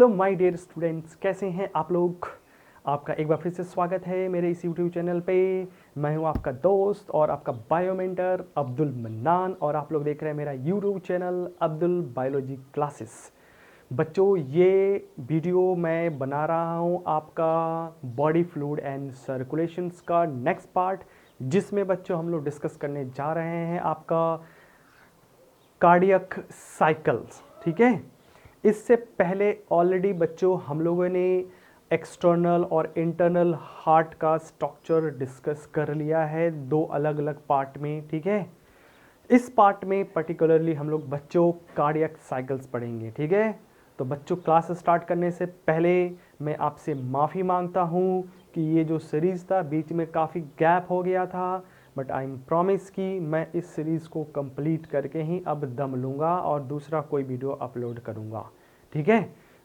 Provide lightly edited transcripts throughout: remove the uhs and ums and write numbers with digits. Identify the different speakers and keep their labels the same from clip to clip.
Speaker 1: Hello my dear students, कैसे हैं आप लोग। आपका एक बार फिर से स्वागत है मेरे इस यूट्यूब चैनल पे। मैं हूं आपका दोस्त और आपका बायोमेंटर अब्दुल मन्नान और आप लोग देख रहे हैं मेरा YouTube channel Abdul biology classes. बच्चों, ये वीडियो मैं बना रहा हूं आपका बॉडी फ्लूइड एंड सर्कुलेशंस का नेक्स्ट पार्ट, जिसमें बच्चों हम लोग डिस्कस करने जा रहे हैं आपका कार्डियक साइकिल्स। ठीक है, इससे पहले ऑलरेडी बच्चों हम लोगों ने एक्सटर्नल और इंटरनल हार्ट का स्ट्रक्चर डिस्कस कर लिया है दो अलग अलग पार्ट में। ठीक है, इस पार्ट में पर्टिकुलरली हम लोग बच्चों कार्डियक साइकिल्स पढ़ेंगे। ठीक है, तो बच्चों क्लास स्टार्ट करने से पहले मैं आपसे माफ़ी मांगता हूँ कि ये जो सीरीज़ था बीच में काफ़ी गैप हो गया था, बट आई एम प्रॉमिस कि मैं इस सीरीज़ को कंप्लीट करके ही अब दम लूँगा और दूसरा कोई वीडियो अपलोड करूँगा। ठीक है,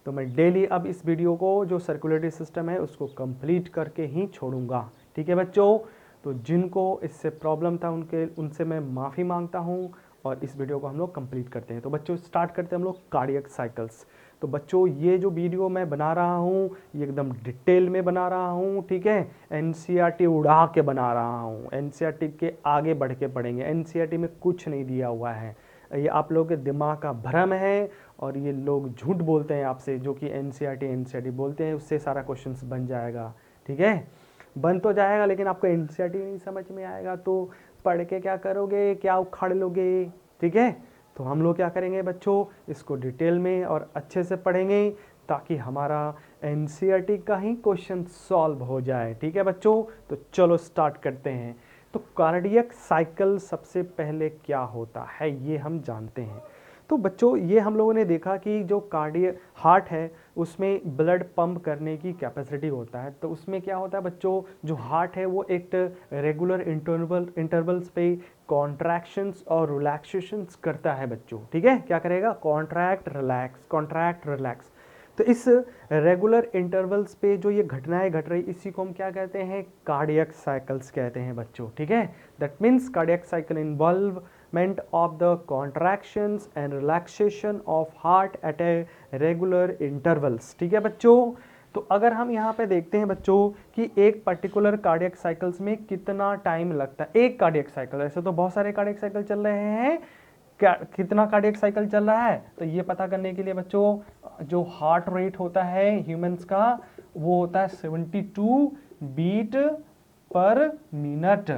Speaker 1: तो मैं डेली अब इस वीडियो को जो सर्कुलेटरी सिस्टम है उसको कंप्लीट करके ही छोड़ूंगा। ठीक है बच्चों, तो जिनको इससे प्रॉब्लम था उनसे मैं माफ़ी मांगता हूँ और इस वीडियो को हम लोग कंप्लीट करते हैं। तो बच्चों स्टार्ट करते हैं हम लोग कार्डियक साइकिल्स। तो बच्चों ये जो वीडियो मैं बना रहा हूँ ये एकदम डिटेल में बना रहा हूँ। ठीक है, एनसीईआरटी उड़ा के बना रहा हूँ, एनसीईआरटी के आगे बढ़ के पढ़ेंगे। एनसीईआरटी में कुछ नहीं दिया हुआ है, ये आप लोगों के दिमाग का भ्रम है और ये लोग झूठ बोलते हैं आपसे, जो कि एनसीईआरटी बोलते हैं उससे सारा क्वेश्चंस बन जाएगा। ठीक है, बन तो जाएगा लेकिन आपको एनसीईआरटी नहीं समझ में आएगा तो पढ़ के क्या करोगे, क्या उखाड़ लोगे। ठीक है, तो हम लोग क्या करेंगे बच्चों, इसको डिटेल में और अच्छे से पढ़ेंगे ताकि हमारा एनसीईआरटी का ही क्वेश्चन सॉल्व हो जाए। ठीक है बच्चों, तो चलो स्टार्ट करते हैं। तो कार्डियक साइकिल सबसे पहले क्या होता है ये हम जानते हैं। तो बच्चों ये हम लोगों ने देखा कि जो कार्डियक हार्ट है उसमें ब्लड पंप करने की कैपेसिटी होता है। तो उसमें क्या होता है बच्चों, जो हार्ट है वो एक रेगुलर इंटरवल्स पे कॉन्ट्रैक्शंस और रिलैक्सेशंस करता है बच्चों। ठीक है, क्या करेगा, कॉन्ट्रैक्ट रिलैक्स, कॉन्ट्रैक्ट रिलैक्स। तो इस रेगुलर इंटरवल्स पे जो ये घटनाएं घट रही इसी को हम क्या कहते हैं, कार्डियक साइकिल्स कहते हैं बच्चों। ठीक है, that means cardiac cycle involvement of the contractions and relaxation of heart at a regular intervals. ठीक है बच्चों, तो अगर हम यहाँ पे देखते हैं बच्चों कि एक पर्टिकुलर कार्डियक साइकिल्स में कितना टाइम लगता है, एक कार्डियक साइकिल, ऐसे तो बहुत सारे कार्डियक साइकिल चल रहे हैं, क्या कितना कार्डियक साइकिल चल रहा है, तो ये पता करने के लिए बच्चों जो हार्ट रेट होता है ह्यूमंस का वो होता है 72 बीट पर मिनट।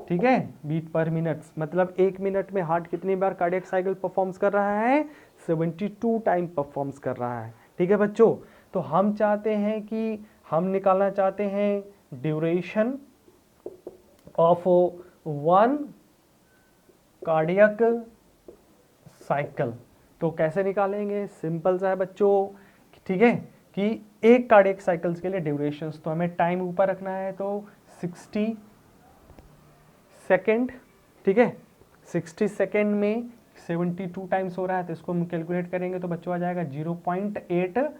Speaker 1: ठीक है, बीट पर मिनट मतलब एक मिनट में हार्ट कितनी बार कार्डियक साइकिल परफॉर्म्स कर रहा है, 72 टाइम परफॉर्म्स कर रहा है। ठीक है बच्चों, तो हम चाहते हैं कि हम निकालना चाहते हैं duration of one cardiac cycle. तो कैसे निकालेंगे, सिंपल सा है बच्चों। ठीक है, कि एक कार्डियक साइकिल्स के लिए ड्यूरेशंस, तो हमें टाइम ऊपर रखना है तो 60 सेकेंड। ठीक है, 60 सेकेंड में 72 टाइम्स हो रहा है तो इसको हम कैलकुलेट करेंगे तो बच्चों आ जाएगा 0.8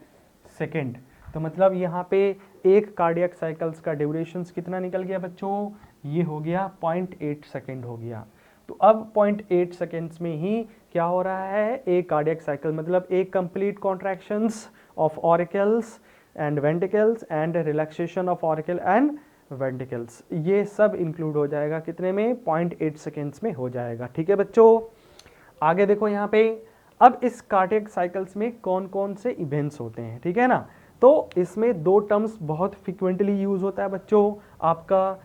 Speaker 1: सेकेंड। तो मतलब यहाँ पे एक कार्डियक साइकिल्स का ड्यूरेशंस कितना निकल गया बच्चों, ये हो गया 0.8 सेकेंड हो गया। तो अब 0.8 सेकेंड्स में ही क्या हो रहा है, एक कार्डियक साइकिल मतलब एक complete contractions of auricles and ventricles and relaxation of auricle and ventricles, ये सब इंक्लूड हो जाएगा कितने में, 0.8 सेकेंड्स में हो जाएगा। ठीक है बच्चों, आगे देखो यहाँ पे, अब इस कार्डियक साइकिल्स में कौन कौन से इवेंट्स होते हैं। ठीक है ना, तो इसमें दो टर्म्स बहुत फ्रिक्वेंटली यूज होता है बच्चों, आपका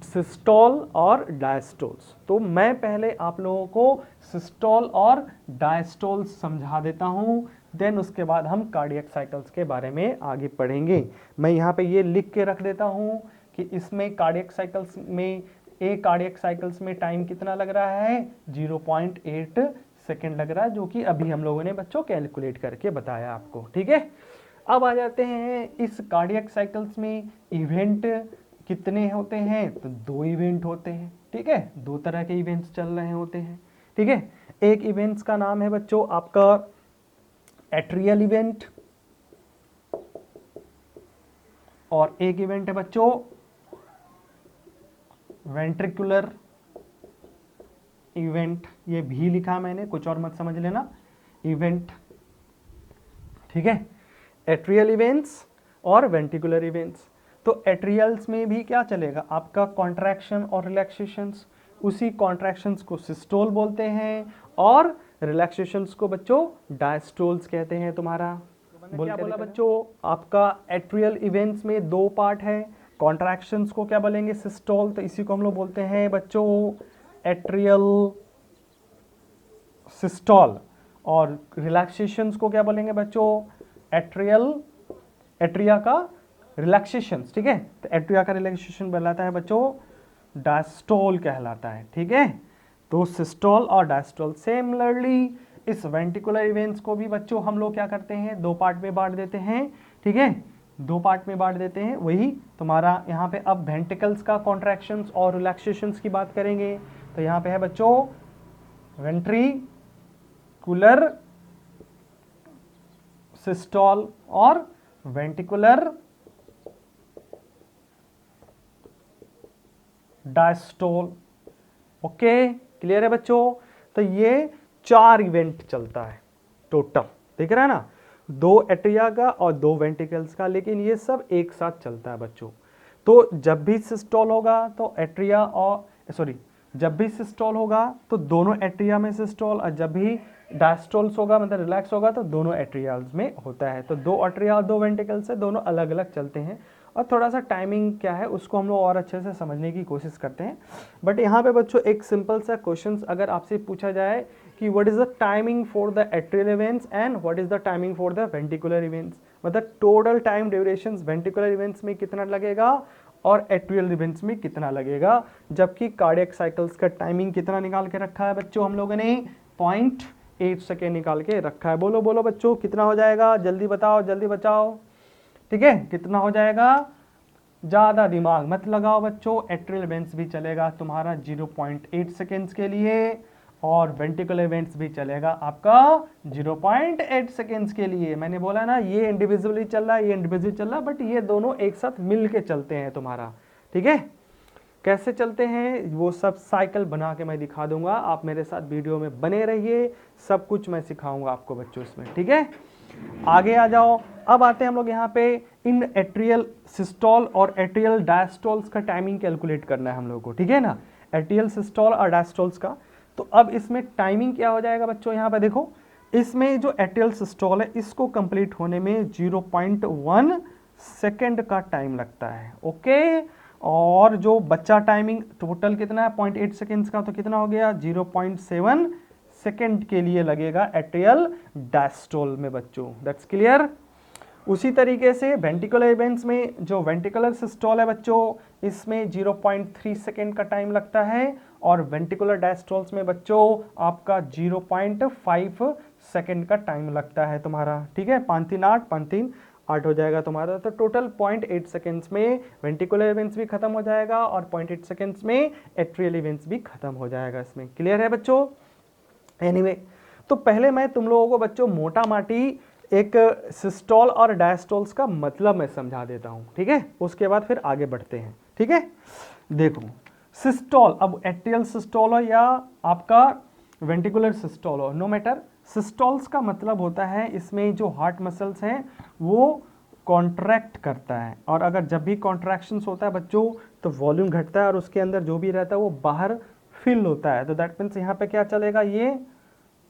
Speaker 1: सिस्टोल और डायस्टोल्स। तो मैं पहले आप लोगों को सिस्टोल और डायस्टोल समझा देता हूं, देन उसके बाद हम कार्डियक साइकिल्स के बारे में आगे पढ़ेंगे। मैं यहाँ पे ये लिख के रख देता हूं कि इसमें कार्डियक साइकिल्स में एक कार्डियक साइकिल्स में टाइम कितना लग रहा है, 0.8 सेकेंड लग रहा है, जो कि अभी हम लोगों ने बच्चों कैलकुलेट करके बताया आपको। ठीक है, अब आ जाते हैं इस कार्डियक साइकिल्स में इवेंट कितने होते हैं, तो दो इवेंट होते हैं। ठीक है, दो तरह के इवेंट्स चल रहे होते हैं। ठीक है, एक इवेंट्स का नाम है बच्चों आपका एट्रियल इवेंट और एक इवेंट है बच्चों वेंट्रिकुलर इवेंट। ये भी लिखा मैंने, कुछ और मत समझ लेना, इवेंट। ठीक है, एट्रियल इवेंट्स और वेंटिकुलर इवेंट्स। तो एट्रियल्स में भी क्या चलेगा आपका कॉन्ट्रैक्शन और रिलैक्सेशंस, उसी कॉन्ट्रैक्शंस को सिस्टोल बोलते हैं और रिलैक्सेशंस को बच्चों डायस्टोल्स कहते हैं तुम्हारा। क्या बोला बच्चों, आपका एट्रियल इवेंट्स में दो पार्ट है, कॉन्ट्रैक्शंस को क्या बोलेंगे सिस्टोल, तो इसी को हम लोग बोलते हैं बच्चों एट्रियल सिस्टोल, और रिलैक्सेशंस को क्या बोलेंगे बच्चों एट्रियल, एट्रिया का रिलैक्सेशंस, ठीक है। तो एट्रिया का रिलैक्सेशन कहलाता है बच्चों डायस्टोल कहलाता है, ठीक है। तो सिस्टोल और डायस्टोल। सिमिलरली इस वेंटिकुलर इवेंट्स को भी बच्चों हम लोग क्या करते हैं दो पार्ट में बांट देते हैं, ठीक है, दो पार्ट में बांट देते हैं। वही तुम्हारा यहाँ पे अब वेंटिकल्स का कॉन्ट्रैक्शंस और रिलैक्सेशंस की बात करेंगे। तो यहाँ पे है बच्चों वेंट्रिकुलर सिस्टोल और वेंटिकुलर डायस्टोल। ओके, क्लियर है बच्चों। तो ये 4 इवेंट चलता है टोटल, देख रहा है ना, 2 एट्रिया का और 2 वेंटिकल्स का, लेकिन ये सब एक साथ चलता है बच्चों। तो जब भी सिस्टोल होगा तो एट्रिया और जब भी सिस्टोल होगा तो दोनों एट्रिया में सिस्टोल, और जब भी डायस्टोल्स होगा मतलब रिलैक्स होगा तो दोनों एट्रियाल्स में होता है। तो 2 एट्रिया और 2 वेंटिकल्स है, दोनों अलग अलग चलते हैं। और थोड़ा सा टाइमिंग क्या है उसको हम लोग और अच्छे से समझने की कोशिश करते हैं। बट यहाँ पे बच्चों एक सिंपल सा क्वेश्चन अगर आपसे पूछा जाए कि what is the timing for the atrial events and what is the timing for the ventricular events, मतलब total time duration ventricular events में कितना लगेगा और एट्रियल इवेंट्स में कितना लगेगा, जबकि कार्डियक साइकिल्स का टाइमिंग कितना निकाल के रखा है बच्चों हम लोगों ने 0.8 सेकेंड निकाल के रखा है। बोलो बोलो बच्चों कितना हो जाएगा, जल्दी बताओ जल्दी बचाओ, ठीक है, कितना हो जाएगा, ज़्यादा दिमाग मत लगाओ बच्चों। एट्रियल इवेंट्स भी चलेगा तुम्हारा 0.8 सेकेंड्स के लिए और वेंटिकुलर इवेंट्स भी चलेगा आपका 0.8 सेकेंड्स के लिए। मैंने बोला ना ये इंडिविजुअली चल रहा है, ये इंडिविजुअली चल रहा है, बट ये दोनों एक साथ मिल के चलते हैं तुम्हारा, ठीक है। कैसे चलते हैं वो सब साइकिल बना के मैं दिखा दूंगा, आप मेरे साथ वीडियो में बने रहिए, सब कुछ मैं सिखाऊंगा आपको बच्चों इसमें, ठीक है। आगे आ जाओ, अब आते हैं हम लोग यहाँ पे इन एट्रियल सिस्टोल और एट्रियल डायस्टोल्स का टाइमिंग कैलकुलेट करना है हम लोगों को, ठीक है ना, एट्रियल सिस्टोल और डायस्टोल्स का। तो अब इसमें टाइमिंग क्या हो जाएगा बच्चों, यहाँ पे देखो, इसमें जो एट्रियल सिस्टोल है इसको कंप्लीट होने में 0.1 सेकेंड का टाइम लगता है, ओके। और जो बच्चा टाइमिंग टोटल कितना है 0.8 सेकेंड्स का, तो कितना हो गया 0.7 सेकेंड के लिए लगेगा एट्रियल डायस्टोल में बच्चों, दैट्स क्लियर। उसी तरीके से वेंटिकुलर इवेंट्स में जो वेंटिकुलर सिस्टोल है बच्चों इसमें 0.3 सेकेंड का टाइम लगता है, और वेंटिकुलर डायस्टोल्स में बच्चों आपका 0.5 सेकेंड का टाइम लगता है तुम्हारा, ठीक है। 5 3 8 5 3 8 हो जाएगा तुम्हारा। तो टोटल 0.8 सेकेंड्स में वेंटिकुलर इवेंट्स भी खत्म हो जाएगा और 0.8 सेकेंड्स में एट्रियल इवेंट्स भी खत्म हो जाएगा इसमें, क्लियर है बच्चों। एनीवे तो पहले मैं तुम लोगों को बच्चों मोटा माटी एक सिस्टोल और डायस्टोल्स का मतलब मैं समझा देता हूं, ठीक है, उसके बाद फिर आगे बढ़ते हैं, ठीक है। देखो सिस्टोल, अब एट्रियल सिस्टोल हो या आपका वेंटिकुलर सिस्टोल हो, नो मैटर, सिस्टोल्स का मतलब होता है इसमें जो हार्ट मसल्स हैं वो कॉन्ट्रैक्ट करता है, और अगर जब भी कॉन्ट्रैक्शंस होता है बच्चों तो वॉल्यूम घटता है और उसके अंदर जो भी रहता है वो बाहर फिल होता है। तो दैट मीन्स यहाँ पे क्या चलेगा, ये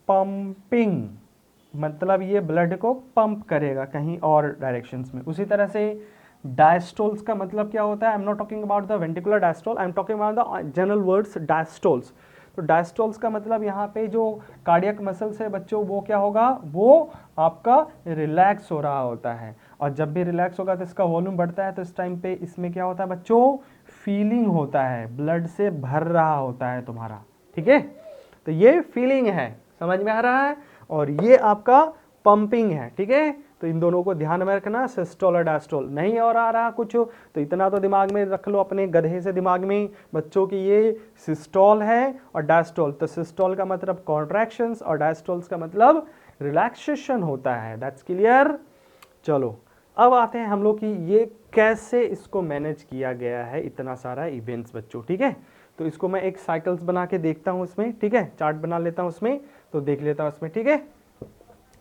Speaker 1: पंपिंग, मतलब ये ब्लड को पंप करेगा कहीं और डायरेक्शंस में। उसी तरह से डायस्टोल्स का मतलब क्या होता है, I am not talking about the ventricular diastole, I am talking about the general words diastoles. तो डायस्टोल्स का मतलब यहाँ पे जो कार्डियक मसल्स है बच्चों वो क्या होगा, वो आपका रिलैक्स हो रहा होता है, और जब भी रिलैक्स होगा तो इसका वॉल्यूम बढ़ता है, तो इस टाइम पे इसमें क्या होता है बच्चों, फीलिंग होता है, ब्लड से भर रहा होता है तुम्हारा, ठीक है। तो ये फीलिंग है, समझ में आ रहा है, और ये आपका पंपिंग है, ठीक है। तो इन दोनों को ध्यान में रखना, सिस्टोल और डायस्टोल। नहीं और आ रहा कुछ तो इतना तो दिमाग में रख लो अपने गधे से दिमाग में बच्चों की, ये सिस्टोल है और डायस्टोल। तो सिस्टोल का मतलब कॉन्ट्रैक्शंस और डायस्टोल्स का मतलब रिलैक्सेशन होता है, दैट्स क्लियर। चलो अब आते हैं हम लोग कि ये कैसे इसको मैनेज किया गया है इतना सारा इवेंट्स बच्चों, ठीक है। तो इसको मैं एक साइकिल्स बना के देखता हूँ इसमें, ठीक है, चार्ट बना लेता हूँ उसमें, तो देख लेता हूँ इसमें, ठीक है।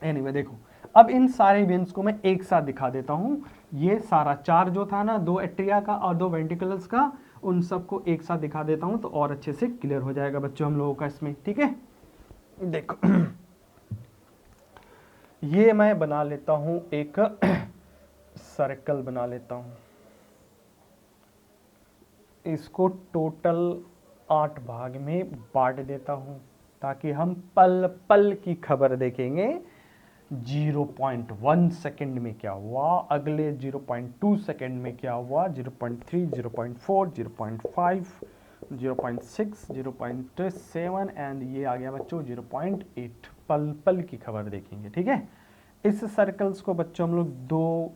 Speaker 1: एनीवे देखो अब इन सारे इवेंट्स को मैं एक साथ दिखा देता हूं। ये सारा चार जो था ना, 2 एट्रिया का और 2 वेंट्रिकल्स का, उन सबको एक साथ दिखा देता हूं तो और अच्छे से क्लियर हो जाएगा बच्चों हम लोगों का इसमें। ठीक है, देखो ये मैं बना लेता हूं, एक सर्कल बना लेता हूं, इसको टोटल 8 भाग में बांट देता हूं ताकि हम पल पल की खबर देखेंगे। 0.1 सेकेंड में क्या हुआ, अगले 0.2 सेकेंड में क्या हुआ, 0.3, 0.4, 0.5, 0.6, 0.7 एंड ये आ गया बच्चों 0.8। पल पल की खबर देखेंगे। ठीक है, इस सर्कल्स को बच्चों हम लोग 2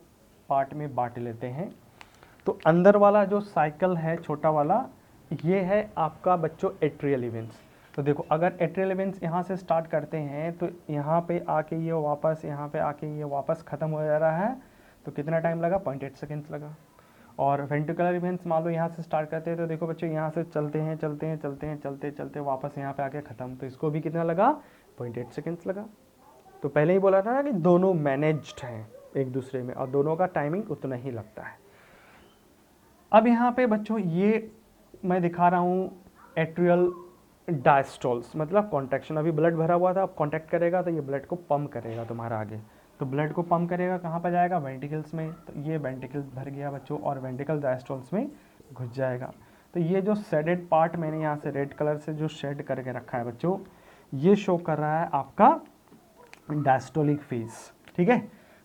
Speaker 1: पार्ट में बांट लेते हैं। तो अंदर वाला जो साइकिल है छोटा वाला, ये है आपका बच्चों एट्रियल इवेंट्स। तो देखो, अगर एट्रियल इवेंट्स यहाँ से स्टार्ट करते हैं तो यहाँ पे आके ये वापस, यहाँ पे आके ये वापस ख़त्म हो जा रहा है, तो कितना टाइम लगा, 0.8 सेकेंड्स लगा। और वेंट्रिकुलर इवेंट्स मान लो यहाँ से स्टार्ट करते हैं तो देखो बच्चों, यहाँ से चलते हैं चलते हैं चलते हैं चलते चलते वापस यहाँ पे आके ख़त्म, तो इसको भी कितना लगा, 0.8 सेकेंड्स लगा। तो पहले ही बोला था ना कि दोनों मैनेज्ड हैं एक दूसरे में और दोनों का टाइमिंग उतना ही लगता है। अब यहाँ पे बच्चों ये मैं दिखा रहा हूँ एट्रियल डायस्टोल्स, मतलब कॉन्ट्रैक्शन। अभी ब्लड भरा हुआ था, अब कॉन्टैक्ट करेगा तो ये ब्लड को पंप करेगा तुम्हारा आगे, तो ब्लड को पंप करेगा कहाँ पर जाएगा, वेंट्रिकल्स में। तो ये वेंट्रिकल्स भर गया बच्चों और वेंट्रिकल डायस्टोल्स में घुस जाएगा। तो ये जो शेडेड पार्ट मैंने यहाँ से रेड कलर से जो शेड करके रखा है बच्चों, ये शो कर रहा है आपका डायस्टोलिक फेज। ठीक है,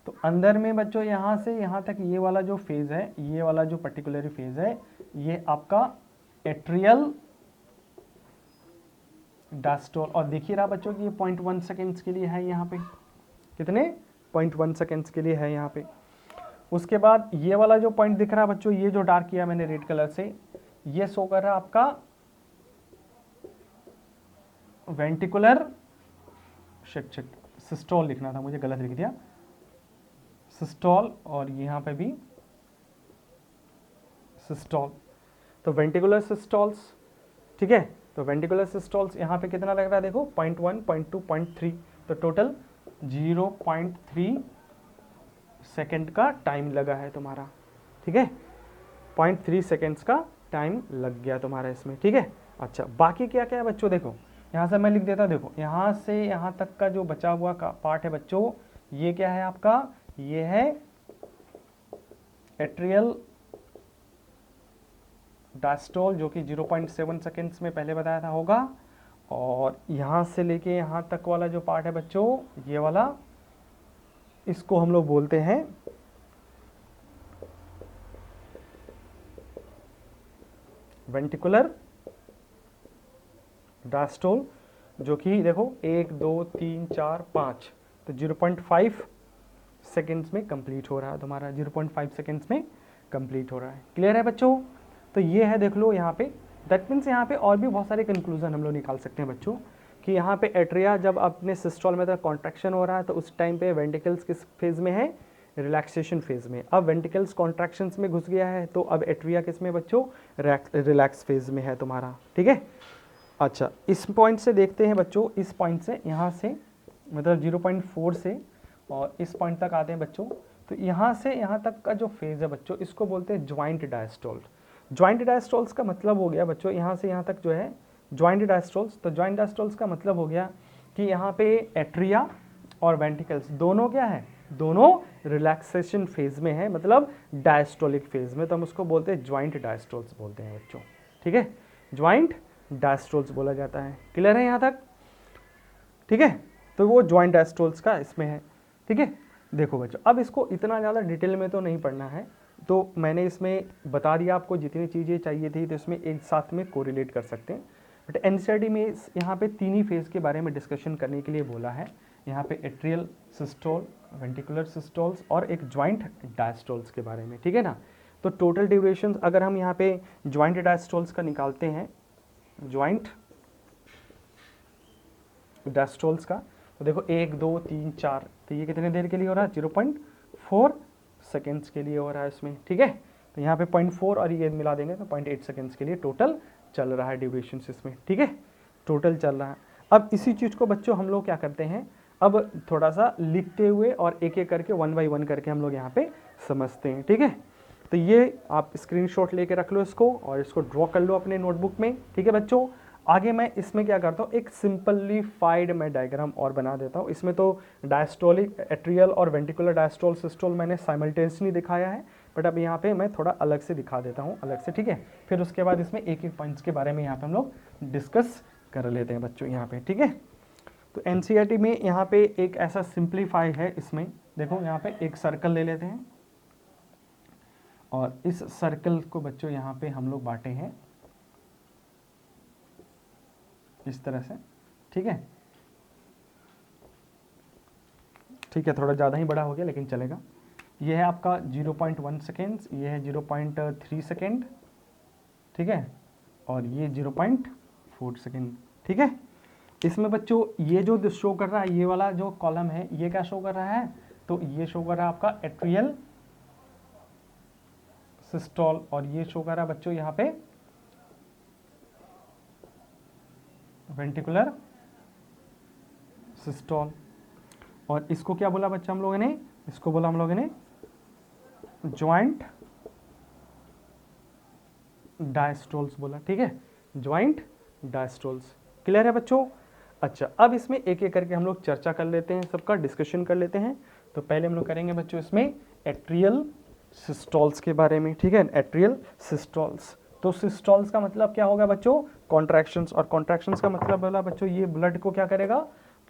Speaker 1: तो अंदर में बच्चों यहाँ से यहाँ तक ये वाला जो फेज है, ये वाला जो पर्टिकुलर फेज है, ये आपका एट्रियल डायस्टोल। और देखिए रहा बच्चों कि ये 0.1 सेकेंड्स के लिए है यहाँ पे, कितने 0.1 सेकेंड्स के लिए है यहाँ पे। उसके बाद ये वाला जो पॉइंट दिख रहा है बच्चों, ये जो डार्क किया मैंने रेड कलर से, ये शो कर रहा है आपका वेंट्रिकुलर सिस्टोल, लिखना था मुझे, गलत लिख दिया, सिस्टोल, और यहाँ पे भी सिस्टोल। तो वेंट्रिकुलर सिस्टोल्स। ठीक है, तो वेंट्रिकुलर सिस्टोल्स यहाँ पे कितना लग रहा है देखो, 0.1, 0.2, 0.3, तो टोटल 0.3 सेकेंड का टाइम लगा है तुम्हारा। ठीक है, 0.3 सेकेंड्स का टाइम लग गया तुम्हारा इसमें। ठीक है, अच्छा बाकी क्या क्या है बच्चों, देखो यहाँ से मैं लिख देता, देखो यहाँ से यहाँ तक का जो बचा हुआ का पार्ट है बच्चों, ये क्या है आपका, ये है एट्रियल डायस्टोल जो कि 0.7 सेकेंड्स में पहले बताया था होगा। और यहाँ से लेके यहाँ तक वाला जो पार्ट है बच्चों, ये वाला, इसको हम लोग बोलते हैं वेंट्रिकुलर डायस्टोल, जो कि देखो 1, 2, 3, 4, 5, तो 0.5 सेकेंड्स में कंप्लीट हो रहा है तुम्हारा, 0.5 सेकेंड्स में कंप्लीट हो रहा है। क्लियर है बच्चों, तो ये है देख लो यहाँ पे। दैट मीन्स यहाँ पे और भी बहुत सारे कंक्लूजन हम लोग निकाल सकते हैं बच्चों, कि यहाँ पे एट्रिया जब अपने सिस्टोल में तो कॉन्ट्रैक्शन हो रहा है, तो उस टाइम पे वेंट्रिकल्स किस फेज में है, रिलैक्सेशन फेज में। अब वेंट्रिकल्स कॉन्ट्रैक्शंस में घुस गया है, तो अब एट्रिया किस में बच्चों, रिलैक्स फेज में है तुम्हारा। ठीक है, अच्छा इस पॉइंट से देखते हैं बच्चों, इस पॉइंट से यहाँ से मतलब 0.4 से और इस पॉइंट तक आते हैं बच्चों, तो यहाँ से यहाँ तक का जो फेज है बच्चों, इसको बोलते हैं ज्वाइंट डायस्टोल। ज्वाइंट डायस्टोल्स का मतलब हो गया बच्चों, यहाँ से यहाँ तक जो है ज्वाइंट डायस्टोल्स। तो ज्वाइंट डायस्टोल्स का मतलब हो गया कि यहाँ पे एट्रिया और वेंट्रिकल्स दोनों क्या है, दोनों रिलैक्सेशन फेज में है, मतलब डायस्टोलिक फेज में, तो हम उसको बोलते हैं ज्वाइंट डायस्टोल्स बोलते हैं बच्चों। ठीक है, ज्वाइंट डायस्टोल्स बोला जाता है। क्लियर है यहाँ तक? ठीक है, तो वो ज्वाइंट डायस्टोल्स का इसमें है। ठीक है, देखो बच्चों, अब इसको इतना ज़्यादा डिटेल में तो नहीं पढ़ना है, तो मैंने इसमें बता दिया आपको जितनी चीज़ें चाहिए थी, तो इसमें एक साथ में कोरिलेट कर सकते हैं। बट एनसीईआरटी में यहाँ पे 3 ही फेज़ के बारे में डिस्कशन करने के लिए बोला है। यहाँ पे एट्रियल सिस्टोल, वेंट्रिकुलर सिस्टोल्स और एक ज्वाइंट डायस्टोल्स के बारे में। ठीक है ना, तो टोटल ड्यूरेशन अगर हम यहाँ पे ज्वाइंट डायस्टोल्स का निकालते हैं, ज्वाइंट डायस्टोल्स का, तो देखो 1, 2, 3, 4, तो ये कितने देर के लिए हो रहा है, 0.4 सेकेंड्स के लिए हो रहा है इसमें। ठीक है, तो यहाँ पे 0.4 और ये मिला देंगे तो 0.8 सेकेंड्स के लिए टोटल चल रहा है ड्यूरेशन इसमें। ठीक है, टोटल चल रहा है। अब इसी चीज़ को बच्चों हम लोग क्या करते हैं, अब थोड़ा सा लिखते हुए और एक एक करके 1 बाय 1 करके हम लोग यहाँ पे समझते हैं, ठीक है। तो ये आप स्क्रीनशॉट लेके रख लो इसको और इसको ड्रॉ कर लो अपने नोटबुक में, ठीक है बच्चों। आगे मैं इसमें क्या करता हूँ, एक सिंपलीफाइड मैं डायग्राम और बना देता हूँ। इसमें तो डायस्टोलिक एट्रियल और वेंट्रिकुलर डायस्टोल सिस्टोल मैंने साइमल्टेनियसली दिखाया है, बट अब यहाँ पे मैं थोड़ा अलग से दिखा देता हूँ, अलग से, ठीक है। फिर उसके बाद इसमें एक एक पॉइंट्स के बारे में यहाँ पे हम लोग डिस्कस कर लेते हैं बच्चों यहाँ पे, ठीक है। तो एनसीईआरटी में यहाँ पे एक ऐसा सिंप्लीफाई है, इसमें देखो यहाँ पे एक सर्कल ले लेते हैं और इस सर्कल को बच्चों यहाँ पे हम लोग बांटे हैं इस तरह से, ठीक है। ठीक है, थोड़ा ज़्यादा ही बड़ा हो गया लेकिन चलेगा। ये है आपका 0.1 सेकेंड्स, ये है 0.3 सेकेंड, ठीक है, और ये 0.4 सेकेंड, ठीक है। इसमें बच्चों ये जो शो कर रहा है, ये वाला जो कॉलम है, ये क्या शो कर रहा है, तो ये शो कर रहा है आपका एट्रियल सिस्टोल और ये शो कर रहा है बच्चों यहाँ पे वेंट्रिकुलर सिस्टोल। और इसको क्या बोला बच्चा हम लोगों ने, इसको बोला हम लोगों ने ज्वाइंट डायस्टोल्स बोला, ठीक है, ज्वाइंट डायस्टोल्स। क्लियर है बच्चों। अच्छा, अब इसमें एक एक करके हम लोग चर्चा कर लेते हैं, सबका डिस्कशन कर लेते हैं। तो पहले हम लोग करेंगे बच्चों इसमें एट्रियल सिस्टोल्स के बारे में, ठीक है, एट्रियल सिस्टोल्स। तो सिस्टोल्स का मतलब क्या होगा बच्चों, कॉन्ट्रैक्शंस, और कॉन्ट्रैक्शंस का मतलब बोला बच्चों ये ब्लड को क्या करेगा,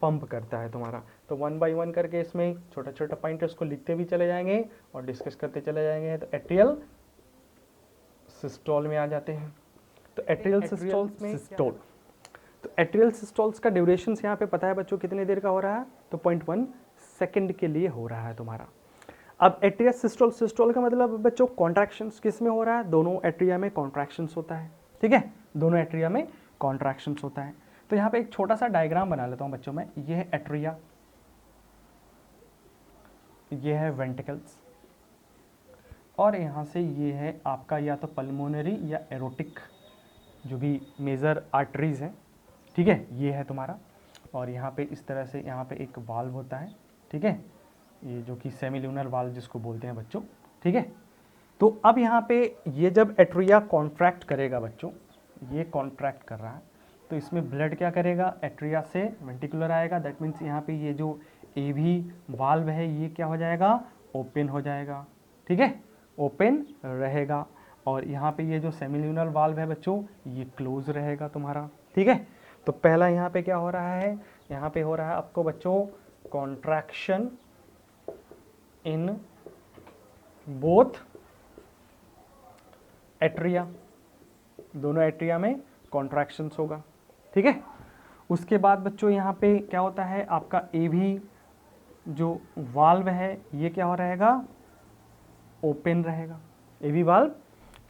Speaker 1: पंप करता है तुम्हारा। तो 1 बाय 1 करके इसमें छोटा छोटा पॉइंट उसको लिखते भी चले जाएंगे और डिस्कस करते चले जाएंगे। तो एट्रियल सिस्टोल में आ जाते हैं। तो एट्रियल सिस्टोल्स में सिस्टोल, तो एट्रियल सिस्टोल्स का ड्यूरेशन यहाँ पे पता है बच्चों कितने देर का हो रहा है, तो 0.1 सेकंड के लिए हो रहा है तुम्हारा। अब एट्रियल सिस्टोल, सिस्टोल का मतलब बच्चों कॉन्ट्रैक्शंस किस में हो रहा है, दोनों एट्रिया में कॉन्ट्रैक्शंस होता है, ठीक है, दोनों एट्रिया में कॉन्ट्रैक्शंस होता है। तो यहाँ पे एक छोटा सा डायग्राम बना लेता हूँ बच्चों में। ये है एट्रिया, ये है वेंट्रिकल्स, और यहाँ से ये है आपका या तो पल्मोनरी या एरोटिक जो भी मेजर आर्टरीज हैं, ठीक है, ये है तुम्हारा। और यहाँ पे इस तरह से यहाँ पे एक वाल्व होता है, ठीक है, ये जो कि सेमील्यूनर वाल्व जिसको बोलते हैं बच्चों, ठीक है। तो अब यहाँ पे ये जब एट्रिया कॉन्ट्रैक्ट करेगा बच्चों, ये कॉन्ट्रैक्ट कर रहा है, तो इसमें ब्लड क्या करेगा, एट्रिया से वेंट्रिकुलर आएगा। दैट मीन्स यहाँ पे ये जो एवी वाल्व है ये क्या हो जाएगा, ओपन हो जाएगा, ठीक है, ओपन रहेगा। और यहाँ पे ये जो सेमील्यूनर वाल्व है बच्चों ये क्लोज रहेगा तुम्हारा, ठीक है। तो पहला यहाँ पे क्या हो रहा है, यहाँ पे हो रहा है आपको बच्चों कॉन्ट्रैक्शन इन बोथ एट्रिया, दोनों एट्रिया में कॉन्ट्रैक्शंस होगा, ठीक है। उसके बाद बच्चों यहाँ पे क्या होता है, आपका एवी जो वाल्व है ये क्या हो रहेगा, ओपन रहेगा, एवी वाल्व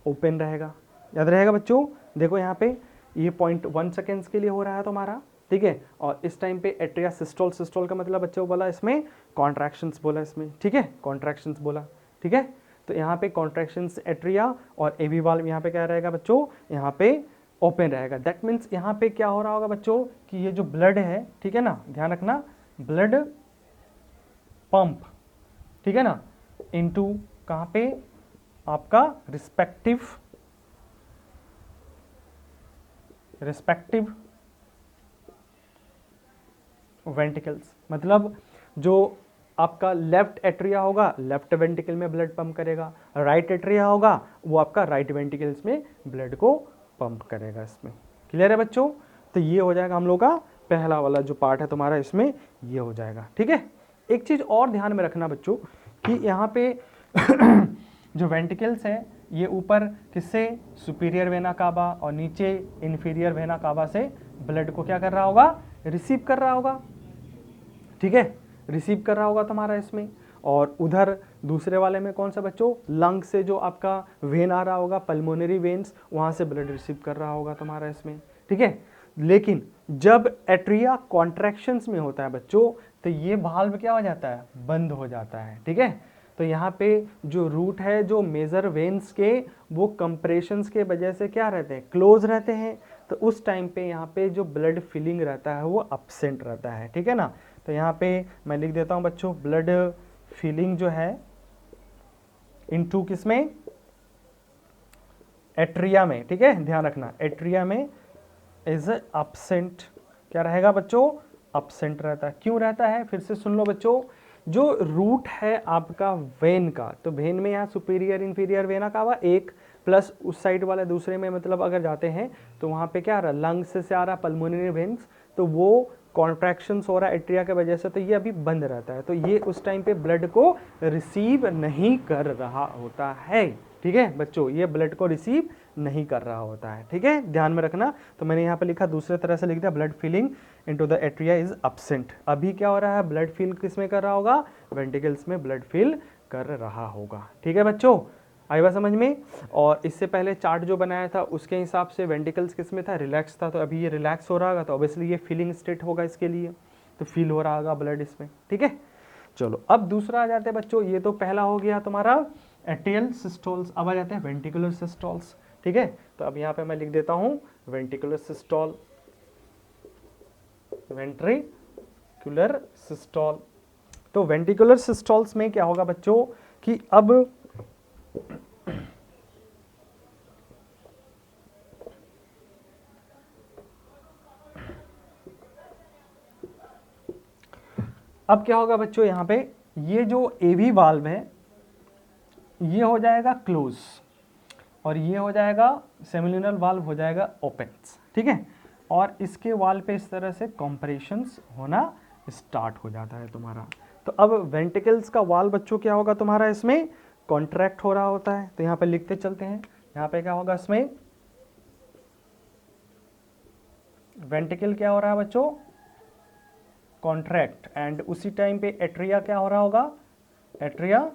Speaker 1: ओपन रहेगा, याद रहेगा बच्चों। देखो यहाँ पे ये 0.1 सेकेंड्स के लिए हो रहा है तुम्हारा, ठीक है। और इस टाइम पे एट्रिया सिस्टोल, सिस्टोल का मतलब बच्चों बोला इसमें कॉन्ट्रैक्शंस बोला इसमें, ठीक है, कॉन्ट्रैक्शंस बोला, ठीक है। तो यहाँ पे कॉन्ट्रैक्शंस एट्रिया और एवी वाल्व यहाँ पे क्या रहेगा बच्चों, यहाँ पे ओपन रहेगा। दैट मीन्स यहाँ पे क्या हो रहा होगा बच्चों कि ये जो ब्लड है, ठीक है ना, ध्यान रखना, ब्लड पंप, ठीक है ना, इनटू कहाँ पे आपका रिस्पेक्टिव वेंट्रिकल्स। मतलब जो आपका लेफ्ट एट्रिया होगा लेफ्ट वेंट्रिकल में ब्लड पंप करेगा, राइट एट्रिया होगा वो आपका राइट वेंट्रिकल्स में ब्लड को पंप करेगा इसमें। क्लियर है बच्चों। तो ये हो जाएगा हम लोग का पहला वाला जो पार्ट है तुम्हारा, इसमें ये हो जाएगा, ठीक है। एक चीज़ और ध्यान में रखना बच्चों कि यहाँ पे जो वेंट्रिकल्स है ये ऊपर किससे, सुपीरियर वेना कावा, और नीचे इन्फीरियर वेना कावा से ब्लड को क्या कर रहा होगा, रिसीव कर रहा होगा, ठीक है, रिसीव कर रहा होगा तुम्हारा इसमें। और उधर दूसरे वाले में कौन सा बच्चों, लंग से जो आपका वेन आ रहा होगा, पल्मोनरी वेन्स, वहाँ से ब्लड रिसीव कर रहा होगा तुम्हारा इसमें, ठीक है। लेकिन जब एट्रिया कॉन्ट्रैक्शंस में होता है बच्चों तो ये वाल्व क्या हो जाता है, बंद हो जाता है, ठीक है। तो यहाँ पे जो रूट है जो मेजर वेन्स के, वो कंप्रेशंस के वजह से क्या रहते हैं, क्लोज रहते हैं। तो उस टाइम पे यहाँ पे जो ब्लड फिलिंग रहता है वो अब्सेंट रहता है, ठीक है ना। तो यहाँ पे मैं लिख देता हूँ बच्चों ब्लड फीलिंग जो है इनटू किसमें, एट्रिया में, ठीक है, ध्यान रखना एट्रिया में इज एब्सेंट। क्या रहेगा बच्चों, एब्सेंट रहता है। क्यों रहता है, फिर से सुन लो बच्चों, जो रूट है आपका वेन का, तो वेन में यहाँ सुपीरियर इंफीरियर वेना का हुआ एक, प्लस उस साइड वाले दूसरे में मतलब अगर जाते हैं तो वहाँ पे क्या आ रहा, लंग्स से आ रहा पल्मोनरी वेन्स, तो वो कॉन्ट्रैक्शंस हो रहा है एट्रिया के वजह से, तो ये अभी बंद रहता है, तो ये उस टाइम पे ब्लड को रिसीव नहीं कर रहा होता है। ठीक है बच्चों, ये ब्लड को रिसीव नहीं कर रहा होता है। ठीक है, ध्यान में रखना। तो मैंने यहाँ पे लिखा, दूसरे तरह से लिख दिया, blood feeling into the atria is absent. अभी क्या हो रहा है, ब्लड फील किस में कर रहा होगा, वेंटिकल्स में ब्लड फील कर रहा होगा। ठीक है बच्चों, आई बात समझ में। और इससे पहले चार्ट जो बनाया था उसके हिसाब से वेंटिकल्स किस में था, रिलैक्स था, तो अभी ये रिलैक्स हो रहा होगा, तो ऑब्वियसली ये फीलिंग स्टेट होगा इसके लिए, तो फील हो रहा होगा ब्लड इसमें। ठीक है, चलो अब दूसरा आ जाते हैं बच्चों, ये तो पहला हो गया तुम्हारा एट्रियल सिस्टोल्स। अब आ जाते हैं वेंटिकुलर सिस्टोल्स। ठीक है, तो अब यहाँ पे मैं लिख देता हूँ वेंटिकुलर सिस्टोल, वेंट्रिकुलर सिस्टोल। तो वेंटिकुलर सिस्टोल्स में क्या होगा बच्चों कि अब क्या होगा बच्चों, यहाँ पे ये जो एवी वाल्व है ये हो जाएगा क्लोज, और ये हो जाएगा सेमिल्यूनर वाल्व हो जाएगा ओपन। ठीक है, और इसके वाल पे इस तरह से कॉम्प्रेशंस होना स्टार्ट हो जाता है तुम्हारा। तो अब वेंटिकल्स का वाल बच्चों क्या होगा तुम्हारा, इसमें कॉन्ट्रैक्ट हो रहा होता है। तो यहाँ पे लिखते चलते हैं, यहाँ पे क्या होगा, इसमें वेंटिकल क्या हो रहा है बच्चों, कॉन्ट्रैक्ट, एंड उसी टाइम पे एट्रिया क्या हो रहा होगा, एट्रिया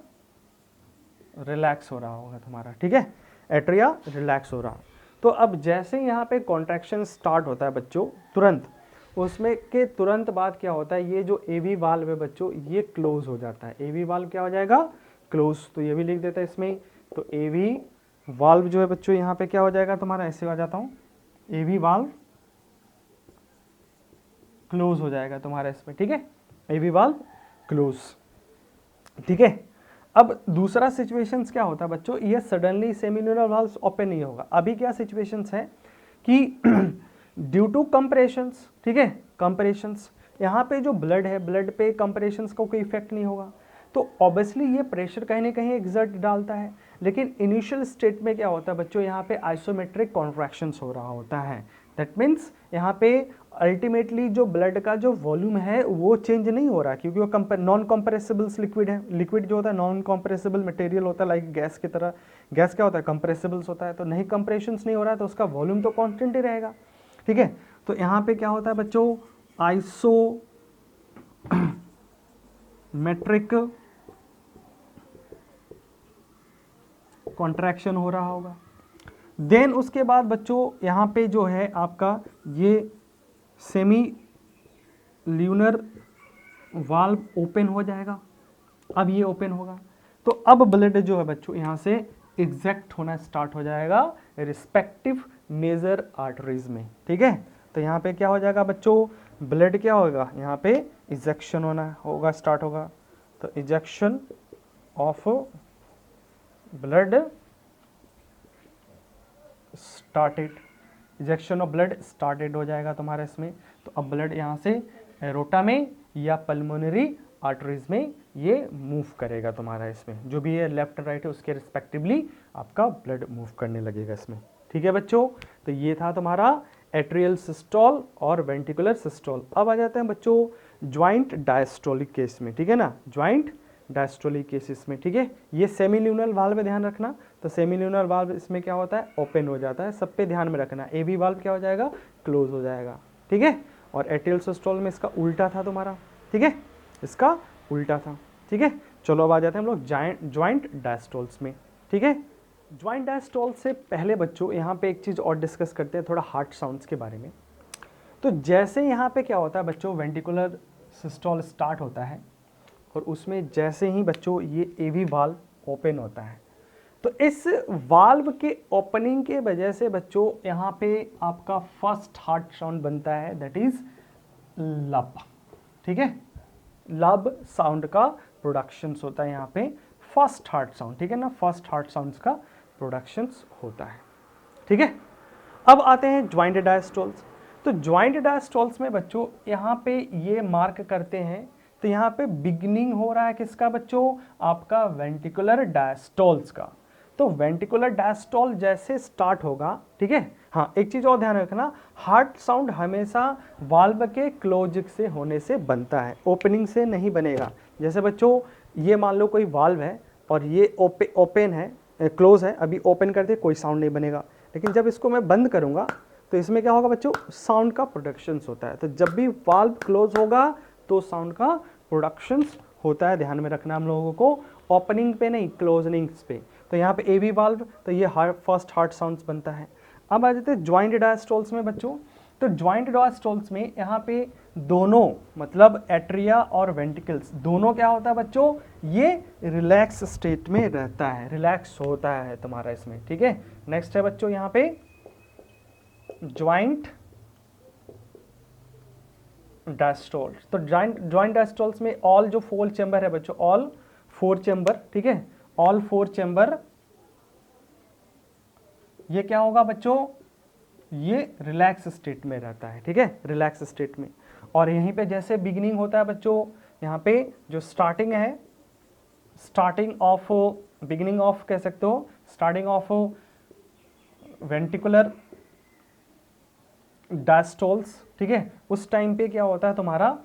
Speaker 1: रिलैक्स हो रहा होगा तुम्हारा। ठीक है, एट्रिया रिलैक्स हो रहा। तो अब जैसे यहाँ पे कॉन्ट्रैक्शन स्टार्ट होता है बच्चों तुरंत, उसमें के तुरंत बाद क्या होता है, ये जो एवी वाल्व है बच्चों ये क्लोज हो जाता है। एवी वाल्व क्या हो जाएगा, क्लोज। तो ये भी लिख देता है इसमें, तो एवी वाल्व जो है बच्चों यहाँ पे क्या हो जाएगा तुम्हारा, ऐसे आ जाता हूँ, एवी वाल्व क्लोज हो जाएगा तुम्हारा इसमें। ठीक है, एवी वाल्व क्लोज। ठीक है, अब दूसरा सिचुएशंस क्या होता है बच्चों, ये सडनली सेमिल्यूनर वाल्व्स ओपन नहीं होगा। अभी क्या सिचुएशंस है कि ड्यू टू कंप्रेशंस, ठीक है, कंप्रेशंस, यहाँ पे जो ब्लड है, ब्लड पे कंप्रेशंस का कोई इफेक्ट नहीं होगा, तो ऑब्वियसली ये प्रेशर कहीं ना कहीं एक्सर्ट डालता है। लेकिन इनिशियल स्टेट में क्या होता है बच्चों, यहाँ पे आइसोमेट्रिक कॉन्ट्रैक्शंस हो रहा होता है। दैट मीन्स यहाँ पे अल्टीमेटली जो ब्लड का जो वॉल्यूम है वो चेंज नहीं हो रहा, क्योंकि वो नॉन कॉम्प्रेसिबल्स लिक्विड है। लिक्विड जो होता है नॉन कॉम्प्रेसिबल मटेरियल होता है, लाइक गैस की तरह। गैस क्या होता है, कंप्रेसिबल्स होता है, तो नहीं कंप्रेशंस नहीं हो रहा है तो उसका वॉल्यूम तो कांस्टेंट ही रहेगा। ठीक है, तो यहाँ पे क्या होता है बच्चों, आइसोमेट्रिक कॉन्ट्रैक्शन हो रहा होगा। देन उसके बाद बच्चों यहाँ पे जो है आपका ये सेमी ल्यूनर वाल्व ओपन हो जाएगा। अब ये ओपन होगा तो अब ब्लड जो है बच्चों यहाँ से एग्जैक्ट होना स्टार्ट हो जाएगा रिस्पेक्टिव मेजर आर्टरीज में। ठीक है, तो यहाँ पे क्या हो जाएगा बच्चों, ब्लड क्या होगा, यहाँ पे इजेक्शन होना होगा, स्टार्ट होगा। तो ejection of blood started, ejection of blood started हो जाएगा तुम्हारा इसमें। तो अब ब्लड यहाँ से एरोटा में या पल्मोनरी आर्टरीज में ये मूव करेगा तुम्हारा, इसमें जो भी है लेफ्ट राइट है उसके रिस्पेक्टिवली आपका ब्लड मूव करने लगेगा इसमें। ठीक है बच्चों, तो ये था तुम्हारा एट्रियल सिस्टोल और वेंटिकुलर सिस्टोल। अब आ जाते हैं बच्चों ज्वाइंट डायस्टोलिक केस में। ठीक है ना, ज्वाइंट डायस्टोलिक केसेस में। ठीक है, ये सेमील्यूनर वाल्व में ध्यान रखना। तो सेमील्यूनर वाल्व इसमें क्या होता है, ओपन हो जाता है, सब पे ध्यान में रखना। एवी वाल्व क्या हो जाएगा, क्लोज हो जाएगा। ठीक है, और एट्रियल सिस्टोल में इसका उल्टा था तुम्हारा। ठीक है, इसका उल्टा था। ठीक है, चलो अब आ जाते हैं हम लोग ज्वाइंट डायस्टोल्स में। ठीक है, ज्वाइंट डायस्टोल से पहले बच्चों यहाँ पे एक चीज़ और डिस्कस करते हैं, थोड़ा हार्ट साउंड्स के बारे में। तो जैसे यहाँ पे क्या होता है बच्चों, वेंटिकुलर सिस्टोल स्टार्ट होता है और उसमें जैसे ही बच्चों ये एवी वाल्व ओपन होता है, तो इस वाल्व के ओपनिंग के वजह से बच्चों यहाँ पे आपका फर्स्ट हार्ट साउंड बनता है, दैट इज लब। ठीक है, लब साउंड का प्रोडक्शन होता है यहाँ पे फर्स्ट हार्ट साउंड, ठीक है ना, फर्स्ट हार्ट साउंड का प्रोडक्शन होता है, ठीक है। अब आते हैं ज्वाइंट डायस्टोल्स। तो ज्वाइंट डायस्टोल्स में बच्चों यहाँ पे ये मार्क करते हैं, तो यहाँ पे बिगनिंग हो रहा है किसका बच्चों, आपका वेंटिकुलर डायस्टोल्स का। तो वेंटिकुलर डायस्टोल जैसे स्टार्ट होगा, ठीक है, हाँ एक चीज और ध्यान रखना, हार्ट साउंड हमेशा वाल्व के क्लोज से होने से बनता है, ओपनिंग से नहीं बनेगा। जैसे बच्चों ये मान लो कोई वाल्व है और ये ओपन है, क्लोज है, अभी ओपन करते कोई साउंड नहीं बनेगा, लेकिन जब इसको मैं बंद करूंगा तो इसमें क्या होगा बच्चों, साउंड का प्रोडक्शन होता है। तो जब भी वाल्व क्लोज होगा तो साउंड का प्रोडक्शन होता है, ध्यान में रखना हम लोगों को, ओपनिंग पे नहीं, क्लोजनिंग पे। तो यहाँ पे एवी वाल्व, तो ये फर्स्ट हार्ट साउंड्स बनता है। अब आ जाते हैं ज्वाइंट डायस्टोल्स में बच्चों। तो ज्वाइंट डायस्टोल्स में यहाँ पे दोनों मतलब एट्रिया और वेंटिकल्स दोनों क्या होता है बच्चों, ये रिलैक्स स्टेट में रहता है, रिलैक्स होता है तुम्हारा इसमें, ठीक है। नेक्स्ट है बच्चों यहाँ पे ज्वाइंट डायस्टोल्स। तो ज्वाइंट डायस्टोल्स में ऑल जो 4 चैम्बर है बच्चों, ऑल 4 चैम्बर, ठीक है, ऑल 4 चैम्बर, ये क्या होगा बच्चों, ये रिलैक्स स्टेट में रहता है, ठीक है, रिलैक्स स्टेट में। और यहीं पे जैसे बिगिनिंग होता है बच्चों, यहाँ पे जो स्टार्टिंग है, स्टार्टिंग ऑफ, बिगिनिंग ऑफ कह सकते हो, स्टार्टिंग ऑफ वेंटिकुलर डायस्टोल्स, ठीक है, उस टाइम पे क्या होता है तुम्हारा,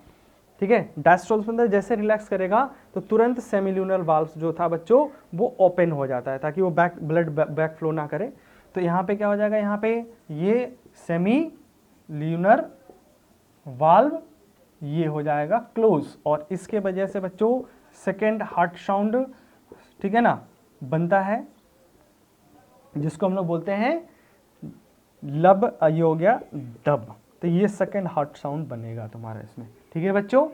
Speaker 1: ठीक है, डायस्टोल्स में जैसे रिलैक्स करेगा तो तुरंत सेमिल्यूनर वाल्व्स जो था बच्चों वो ओपन हो जाता है ताकि वो ब्लड बैक फ्लो ना करे। तो यहाँ पे क्या हो जाएगा, यहाँ पे ये सेमी ल्यूनर वाल्व ये हो जाएगा क्लोज, और इसके वजह से बच्चों सेकेंड हार्ट साउंड, ठीक है ना, बनता है, जिसको हम लोग बोलते हैं लब अयोग्या डब। तो ये सेकेंड हार्ट साउंड बनेगा तुम्हारा इसमें, ठीक है बच्चों।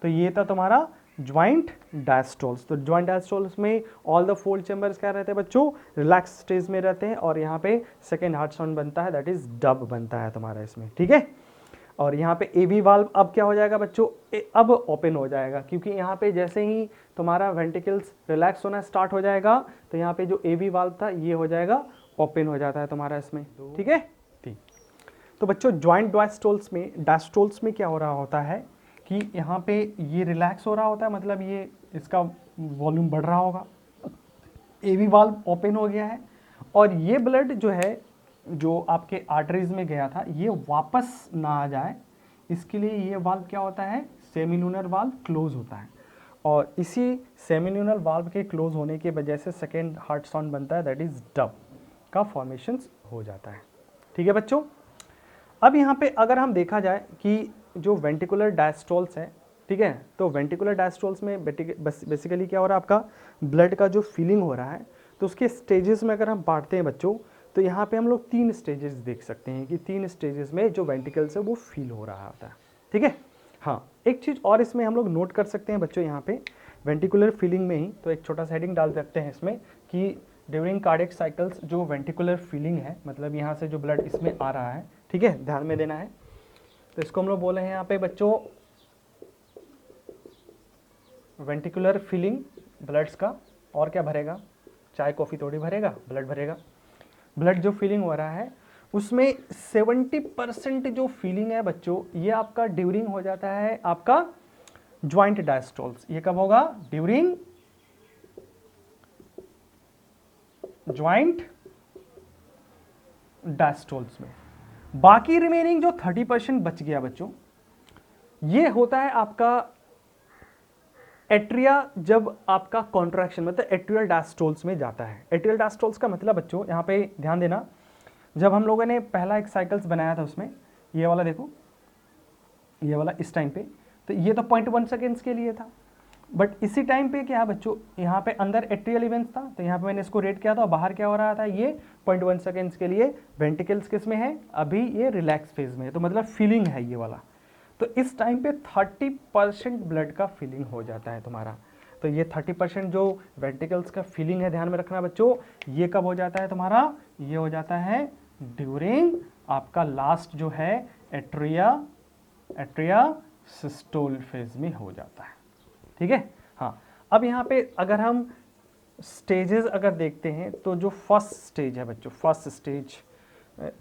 Speaker 1: तो ये था तुम्हारा ज्वाइंट डायस्टोल्स। तो ज्वाइंट डायस्टोल्स में ऑल द 4 चैम्बर्स क्या रहते हैं बच्चों, रिलैक्स स्टेज में रहते हैं, और यहाँ पे सेकेंड हार्ट साउंड बनता है, दैट इज डब बनता है तुम्हारा इसमें, ठीक है। और यहाँ पे एवी वाल्व अब क्या हो जाएगा बच्चों, अब ओपन हो जाएगा, क्योंकि यहाँ पे जैसे ही तुम्हारा वेंटिकल्स रिलैक्स होना स्टार्ट हो जाएगा तो यहाँ पे जो एवी वाल्व था ये हो जाएगा, ओपन हो जाता है तुम्हारा इसमें, ठीक है। ठीक, तो बच्चों ज्वाइंट डायस्टोल्स में क्या हो रहा होता है कि यहाँ पे ये रिलैक्स हो रहा होता है, मतलब ये इसका वॉल्यूम बढ़ रहा होगा, एवी वाल्व ओपन हो गया है, और ये ब्लड जो है जो आपके आर्टरीज में गया था ये वापस ना आ जाए, इसके लिए ये वाल्व क्या होता है, सेमिल्यूनर वाल्व क्लोज होता है, और इसी सेमिल्यूनर वाल्व के क्लोज होने की वजह से सेकेंड हार्ट साउंड बनता है, दैट इज डब का फॉर्मेशन हो जाता है, ठीक है बच्चों। अब यहाँ पे अगर हम देखा जाए कि जो वेंटिकुलर डायस्टोल्स है, ठीक है, तो वेंटिकुलर डायस्टोल्स में बेसिकली क्या हो रहा है, आपका ब्लड का जो फीलिंग हो रहा है, तो उसके स्टेजेस में अगर हम बांटते हैं बच्चों, तो यहाँ पे हम लोग 3 स्टेजेस देख सकते हैं कि 3 स्टेजेस में जो वेंटिकल्स है वो फील हो रहा होता है, ठीक है। हाँ एक चीज़ और इसमें हम लोग नोट कर सकते हैं बच्चों, यहाँ पे वेंटिकुलर फीलिंग में ही तो एक छोटा सा हेडिंग डाल सकते हैं इसमें कि ड्यूरिंग कार्डियक साइकिल्स जो वेंटिकुलर फीलिंग है, मतलब यहाँ से जो ब्लड इसमें आ रहा है, ठीक है, ध्यान में देना है। तो इसको हम लोग बोले हैं यहाँ पे बच्चों वेंटिकुलर फीलिंग ब्लड्स का, और क्या भरेगा, चाय कॉफ़ी थोड़ी भरेगा, ब्लड भरेगा। ब्लड जो फीलिंग हो रहा है उसमें 70% जो फीलिंग है बच्चों ये आपका ड्यूरिंग हो जाता है आपका ज्वाइंट डायस्टोल्स। ये कब होगा, ड्यूरिंग ज्वाइंट डायस्टोल्स में। बाकी रिमेनिंग जो 30% बच गया बच्चों ये होता है आपका एट्रिया, जब आपका कॉन्ट्रैक्शन मतलब एट्रियल डायस्टोल्स में जाता है। एट्रियल डायस्टोल्स का मतलब बच्चों यहाँ पे ध्यान देना, जब हम लोगों ने पहला एक साइकिल्स बनाया था उसमें ये वाला देखो, ये वाला इस टाइम पे, तो ये तो 0.1 सेकेंड्स के लिए था, बट इसी टाइम पे क्या है बच्चों, यहाँ पे अंदर एट्रियल इवेंट्स था, तो यहाँ पे मैंने इसको रेट किया था, बाहर क्या हो रहा था, ये 0.1 सेकेंड्स के लिए वेंटिकल्स किस में है, अभी ये रिलैक्स फेज में है, तो मतलब फीलिंग है ये वाला। तो इस टाइम पे 30% ब्लड का फीलिंग हो जाता है तुम्हारा। तो ये 30% जो वेंटिकल्स का फीलिंग है, ध्यान में रखना बच्चों, ये कब हो जाता है तुम्हारा, ये हो जाता है ड्यूरिंग आपका लास्ट जो है एट्रिया सिस्टोल फेज में हो जाता है, ठीक है। हाँ, अब यहाँ पे अगर हम स्टेजेस अगर देखते हैं तो जो फर्स्ट स्टेज है बच्चों, फर्स्ट स्टेज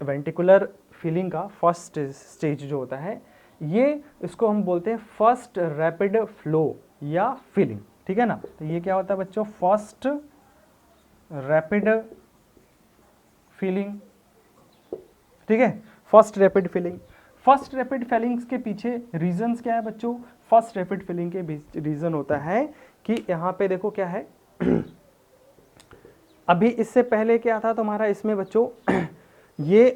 Speaker 1: वेंटिकुलर फीलिंग का फर्स्ट स्टेज जो होता है, ये इसको हम बोलते हैं फर्स्ट रैपिड फ्लो या फीलिंग, ठीक है ना। तो ये क्या होता है बच्चों, फर्स्ट रैपिड फीलिंग, ठीक है, first rapid feeling. First rapid feelings के पीछे रीजंस क्या है बच्चों, फर्स्ट रैपिड फीलिंग के रीजन होता है कि यहाँ पे देखो क्या है अभी इससे पहले क्या था तुम्हारा इसमें बच्चों ये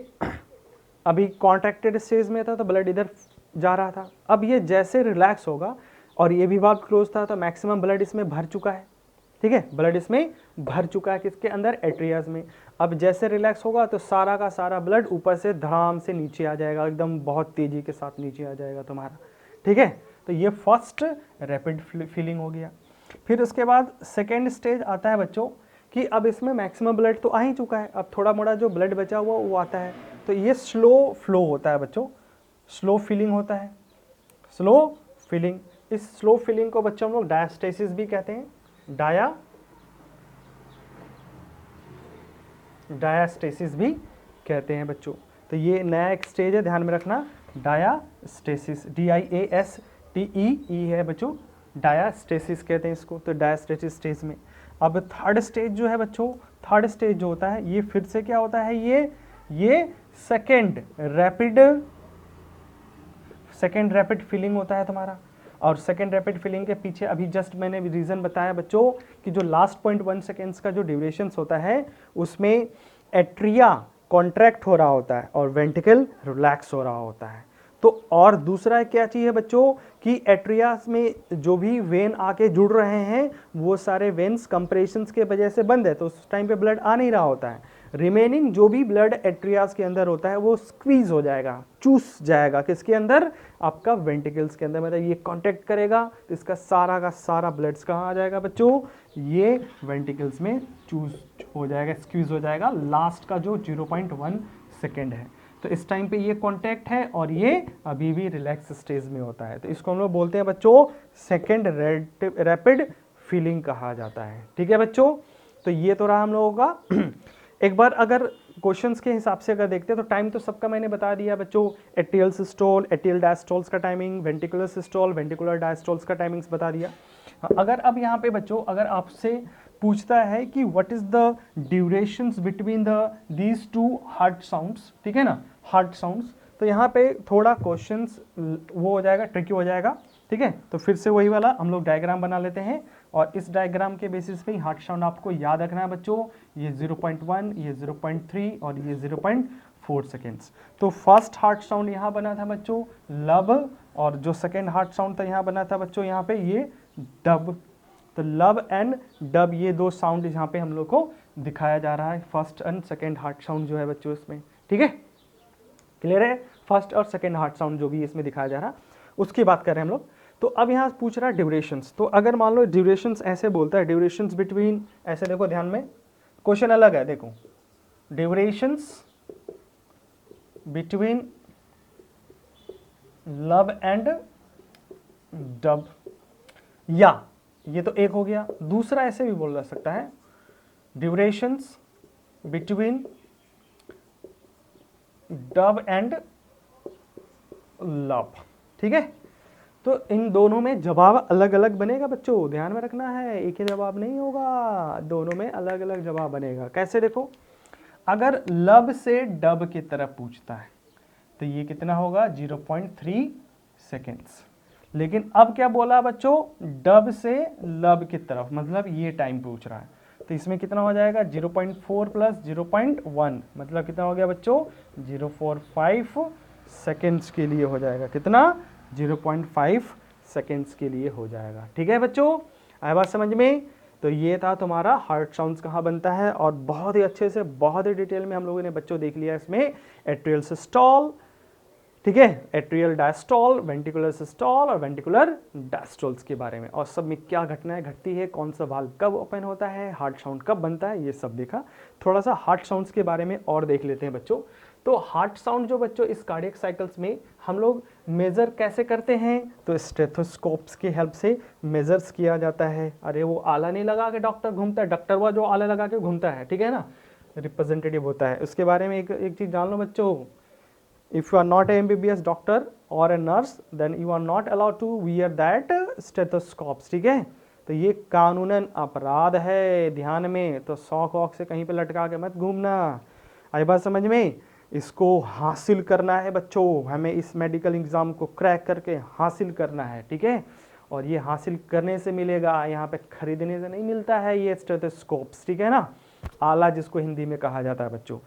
Speaker 1: अभी कॉन्ट्रैक्टेड स्टेज में था तो ब्लड इधर जा रहा था, अब ये जैसे रिलैक्स होगा और ये भी वाल्व क्लोज था तो मैक्सिमम ब्लड इसमें भर चुका है, ठीक है, ब्लड इसमें भर चुका है किसके अंदर, एट्रियाज में। अब जैसे रिलैक्स होगा तो सारा का सारा ब्लड ऊपर से धड़ाम से नीचे आ जाएगा, एकदम बहुत तेजी के साथ नीचे आ जाएगा तुम्हारा, ठीक है। तो ये फर्स्ट रैपिड फीलिंग हो गया। फिर उसके बाद सेकेंड स्टेज आता है बच्चों कि अब इसमें मैक्सिमम ब्लड तो आ ही चुका है, अब थोड़ा मोड़ा जो ब्लड बचा हुआ वो आता है, तो ये स्लो फ्लो होता है बच्चों, स्लो फीलिंग होता है, स्लो फीलिंग। इस स्लो फीलिंग को बच्चों हम लोग डायस्टेसिस भी कहते हैं, डायास्टेसिस भी कहते हैं बच्चों। तो ये नया एक स्टेज है, ध्यान में रखना, डायास्टेसिस, DIASTEE है बच्चों, डायास्टेसिस कहते हैं इसको। तो डायास्टेसिस स्टेज में अब थर्ड स्टेज जो है बच्चों, थर्ड स्टेज जो होता है ये फिर से क्या होता है, ये सेकेंड रैपिड फीलिंग होता है तुम्हारा। और सेकेंड रैपिड फीलिंग के पीछे अभी जस्ट मैंने रीज़न बताया बच्चों कि जो लास्ट 0.1 सेकेंड्स का जो ड्यूरेशन होता है उसमें एट्रिया कॉन्ट्रैक्ट हो रहा होता है और वेंट्रिकल रिलैक्स हो रहा होता है। तो और दूसरा क्या चीज़ है बच्चों कि एट्रियास में जो भी वेन आके जुड़ रहे हैं वो सारे वेन्स कंप्रेशंस के वजह से बंद है, तो उस टाइम पे ब्लड आ नहीं रहा होता है। रिमेनिंग जो भी ब्लड एट्रियास के अंदर होता है वो स्क्वीज हो जाएगा, चूस जाएगा किसके अंदर, आपका वेंटिकल्स के अंदर। मतलब ये कांटेक्ट करेगा तो इसका सारा का सारा ब्लड्स कहाँ आ जाएगा बच्चों, ये वेंटिकल्स में चूस हो जाएगा, स्क्वीज हो जाएगा, लास्ट का जो 0.1 सेकेंड है। तो इस टाइम पे ये कांटेक्ट है और ये अभी भी रिलैक्स स्टेज में होता है, तो इसको हम लोग बोलते हैं बच्चों सेकेंड रैपिड फीलिंग कहा जाता है, ठीक है बच्चों। तो ये तो रहा हम लोगों का एक बार अगर क्वेश्चंस के हिसाब से अगर देखते हैं तो टाइम तो सबका मैंने बता दिया बच्चों, एट्रियल सिस्टोल, एट्रियल डायस्टोल्स का टाइमिंग, वेंटिकुलर सिस्टोल, वेंटिकुलर डायस्टोल्स का टाइमिंग्स बता दिया। अगर अब यहाँ पे बच्चों अगर आपसे पूछता है कि what is the durations between these two heart sounds, ठीक है ना, हार्ट साउंड्स, तो यहाँ पे थोड़ा क्वेश्चंस वो हो जाएगा, ट्रिकी हो जाएगा, ठीक है। तो फिर से वही वाला हम लोग डायग्राम बना लेते हैं और इस डायग्राम के बेसिस पे ही हार्ट साउंड आपको याद रखना है बच्चों, ये 0.1, ये 0.3 और ये 0.4 सेकेंड्स। तो फर्स्ट हार्ट साउंड यहाँ बना था बच्चों लब, और जो सेकेंड हार्ट साउंड था यहाँ बना था बच्चों यहाँ पे ये डब। तो लब एंड डब ये दो साउंड यहाँ पे हम लोग को दिखाया जा रहा है, first and second heart sound जो है बच्चों इसमें, ठीक है, क्लियर है। फर्स्ट और सेकेंड हार्ट साउंड जो भी इसमें दिखाया जा रहा है उसकी बात कर रहे हैं हम लोग। तो अब यहाँ पूछ रहा है ड्यूरेशंस, तो अगर मान लो ड्यूरेशंस ऐसे बोलता है, ड्यूरेशंस बिटवीन, ऐसे देखो ध्यान में, क्वेश्चन अलग है, देखो ड्यूरेशंस बिटवीन लब एंड डब, या ये तो एक हो गया, दूसरा ऐसे भी बोल जा सकता है ड्यूरेशंस बिटवीन डब एंड लब, ठीक है। तो इन दोनों में जवाब अलग अलग बनेगा बच्चों, ध्यान में रखना है, एक ही जवाब नहीं होगा, दोनों में अलग अलग जवाब बनेगा। कैसे देखो, अगर लब से डब की तरफ पूछता है तो ये कितना होगा 0.3 सेकेंड्स, लेकिन अब क्या बोला बच्चों, डब से लब की तरफ, मतलब ये टाइम पूछ रहा है, तो इसमें कितना हो जाएगा 0.4 प्लस 0.1, मतलब कितना हो गया बच्चों 0.45 सेकेंड्स के लिए हो जाएगा, कितना 0.5 सेकेंड्स के लिए हो जाएगा, ठीक है बच्चों, आया बात समझ में। तो ये था तुम्हारा हार्ट साउंड्स कहाँ बनता है, और बहुत ही अच्छे से बहुत ही डिटेल में हम लोगों ने बच्चों देख लिया इसमें एट्रियल सिस्टोल, ठीक है, एट्रियल डायस्टोल, वेंट्रिकुलर सिस्टोल और वेंट्रिकुलर डायस्टोल्स के बारे में, और सब में क्या घटनाएं घटती है, कौन सा वाल्व कब ओपन होता है, हार्ट साउंड कब बनता है, ये सब देखा। थोड़ा सा हार्ट साउंड्स के बारे में और देख लेते हैं बच्चों। तो हार्ट साउंड जो बच्चों इस कार्डियक साइकिल्स में हम लोग मेज़र कैसे करते हैं, तो स्टेथोस्कोप्स की हेल्प से मेजर्स किया जाता है। अरे वो आला नहीं लगा के डॉक्टर घूमता है, डॉक्टर वो जो आला लगा के घूमता है, ठीक है ना, रिप्रेजेंटेटिव होता है। उसके बारे में एक चीज़ जान लो बच्चों, if you are not a MBBS doctor or a nurse then you are not allowed to wear that stethoscopes, ठीक है। तो ये कानूनन अपराध है, ध्यान में। तो शौक वौक से कहीं पे लटका के मत घूमना, आई बात समझ में। इसको हासिल करना है बच्चों, हमें इस मेडिकल एग्ज़ाम को क्रैक करके हासिल करना है, ठीक है। और ये हासिल करने से मिलेगा, यहाँ पे खरीदने से नहीं मिलता है ये स्टेथोस्कोप्स, ठीक है ना, आला जिसको हिंदी में कहा जाता है बच्चों,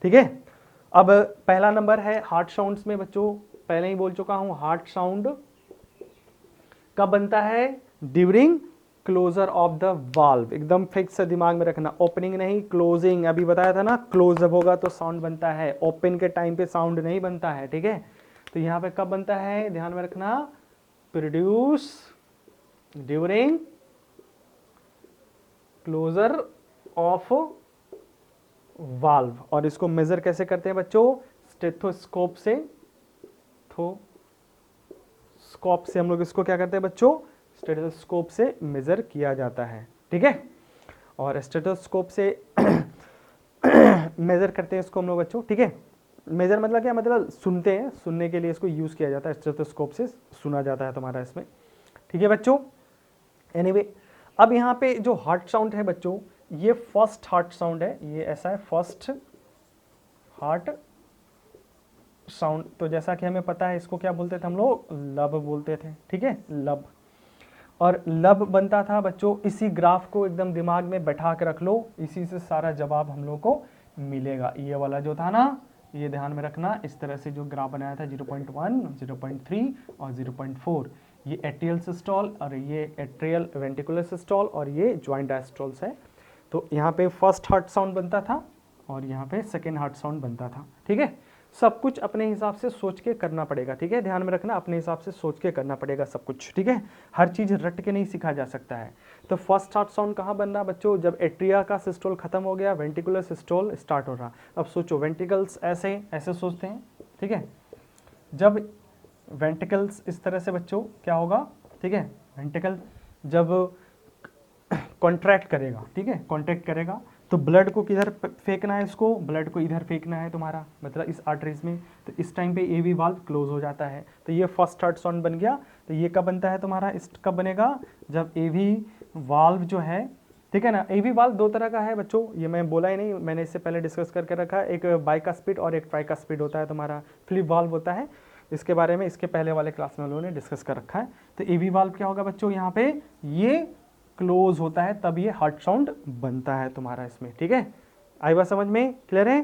Speaker 1: ठीक है। अब पहला नंबर है हार्ट साउंड्स में बच्चों, पहले ही बोल चुका हूं, हार्ट साउंड कब बनता है, during closure of the valve. एकदम फिक्स से दिमाग में रखना, ओपनिंग नहीं क्लोजिंग। अभी बताया था ना, क्लोज जब होगा तो साउंड बनता है, ओपन के टाइम पे साउंड नहीं बनता है, ठीक है। तो यहाँ पे कब बनता है, ध्यान में रखना, produce during closure of valve. और इसको मेजर कैसे करते हैं बच्चों, स्टेथोस्कोप से, स्कोप से हम लोग इसको क्या करते हैं बच्चों, स्टेथोस्कोप से मेजर किया जाता है, ठीक है। और स्टेथोस्कोप से मेजर करते हैं इसको हम लोग बच्चों, ठीक है। मेजर मतलब क्या, मतलब सुनते हैं, सुनने के लिए इसको यूज किया जाता है, स्टेथोस्कोप से सुना जाता है तुम्हारा इसमें, ठीक है बच्चों। एनीवे अब यहाँ पे जो हार्ट साउंड है बच्चों, ये फर्स्ट हार्ट साउंड है, ये ऐसा है फर्स्ट हार्ट साउंड। तो जैसा कि हमें पता है इसको क्या बोलते थे हम लोग, लब बोलते थे, ठीक है, लब। और लब बनता था बच्चों, इसी ग्राफ को एकदम दिमाग में बैठा के रख लो, इसी से सारा जवाब हम लोग को मिलेगा। ये वाला जो था ना, ये ध्यान में रखना, इस तरह से जो ग्राफ बनाया था 0.1, 0.3 और 0.4, ये एट्रियल सिस्टोल और ये एट्रियल वेंट्रिकुलर सिस्टोल और ये ज्वाइंट डायस्टोल्स है। तो यहाँ पे फर्स्ट हार्ट साउंड बनता था और यहाँ पे सेकेंड हार्ट साउंड बनता था, ठीक है। सब कुछ अपने हिसाब से सोच के करना पड़ेगा, ठीक है, ध्यान में रखना, अपने हिसाब से सोच के करना पड़ेगा सब कुछ, ठीक है। हर चीज़ रट के नहीं सीखा जा सकता है। तो फर्स्ट हार्ट साउंड कहाँ बन रहा बच्चों, जब एट्रिया का सिस्टोल खत्म हो गया, वेंट्रिकुलर सिस्टोल स्टार्ट हो रहा। अब सोचो, वेंट्रिकल्स ऐसे ऐसे सोचते हैं, ठीक है। जब वेंट्रिकल्स इस तरह से बच्चों क्या होगा, ठीक है, वेंट्रिकल जब कॉन्ट्रैक्ट करेगा, ठीक है, कॉन्ट्रैक्ट करेगा तो ब्लड को किधर फेंकना है, इसको ब्लड को इधर फेंकना है तुम्हारा, मतलब इस आर्टरीज में। तो इस टाइम पे एवी वाल्व क्लोज हो जाता है। तो ये फर्स्ट हार्ट साउंड बन गया। तो ये कब बनता है तुम्हारा, इस कब बनेगा, जब एवी वाल्व जो है, ठीक है ना। एवी वाल्व दो तरह का है बच्चों, ये मैं बोला ही नहीं, मैंने इससे पहले डिस्कस करके रखा है, एक बाइकास्पिड और एक ट्राइकास्पिड होता है तुम्हारा, फ्लिप वाल्व होता है। इसके बारे में इसके पहले वाले क्लास में हम लोगों ने डिस्कस कर रखा है। तो एवी वाल्व क्या होगा बच्चों, यहाँ पे ये क्लोज होता है, तब ये हार्ट साउंड बनता है तुम्हारा इसमें, ठीक है। आई बात समझ में, क्लियर है।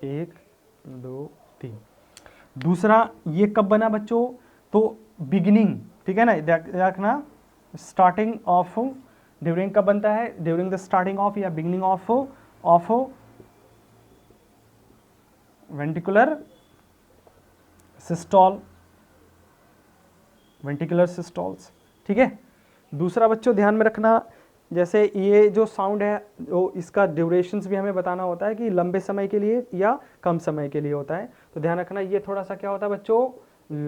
Speaker 1: 1 2 3। दूसरा ये कब बना बच्चों, तो बिगिनिंग, ठीक है ना, देखना, स्टार्टिंग ऑफ, ड्यूरिंग कब बनता है, ड्यूरिंग द स्टार्टिंग ऑफ या beginning of ventricular systole, ventricular systoles, ठीक है। दूसरा बच्चों ध्यान में रखना, जैसे ये जो साउंड है, वो इसका ड्यूरेशंस भी हमें बताना होता है कि लंबे समय के लिए या कम समय के लिए होता है। तो ध्यान रखना, ये थोड़ा सा क्या होता है बच्चों,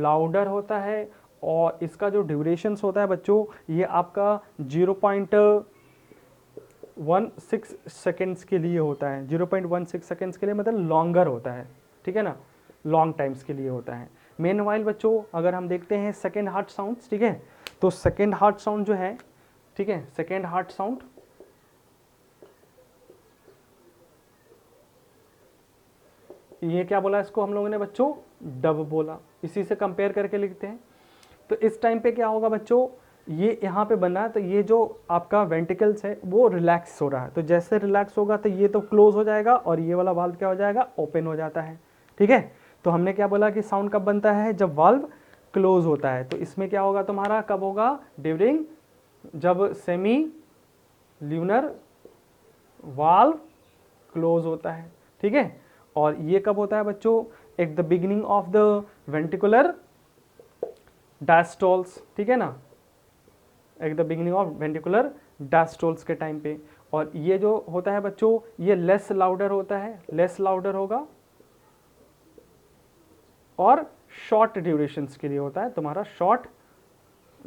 Speaker 1: लाउडर होता है, और इसका जो ड्यूरेशंस होता है बच्चों, ये आपका 0.16 सेकेंड्स के लिए होता है। 0.16 सेकेंड्स के लिए मतलब लॉन्गर होता है, ठीक है ना, लॉन्ग टाइम्स के लिए होता है। मेन वाइल बच्चों अगर हम देखते हैं सेकेंड हार्ट साउंड्स, ठीक है, तो सेकेंड हार्ट साउंड जो है, ठीक है, सेकेंड हार्ट साउंड ये क्या बोला इसको हम लोगों ने बच्चों, डब बोला, इसी से कंपेयर करके लिखते हैं। तो इस टाइम पे क्या होगा बच्चों, ये यहाँ पे बना है, तो ये जो आपका वेंट्रिकल्स है वो रिलैक्स हो रहा है। तो जैसे रिलैक्स होगा तो ये तो क्लोज हो जाएगा और ये वाला वाल्व क्या हो जाएगा, ओपन हो जाता है, ठीक है। तो हमने क्या बोला कि साउंड कब बनता है, जब वाल्व क्लोज होता है। तो इसमें क्या होगा तुम्हारा, कब होगा, ड्यूरिंग, जब सेमी ल्यूनर वाल्व क्लोज होता है, ठीक है। और ये कब होता है बच्चों, at the beginning of the ventricular diastoles, ठीक है ना, at the beginning of ventricular diastoles के टाइम पे। और ये जो होता है बच्चों, ये लेस लाउडर होता है, लेस लाउडर होगा और शॉर्ट ड्यूरेशंस के लिए होता है, तुम्हारा शॉर्ट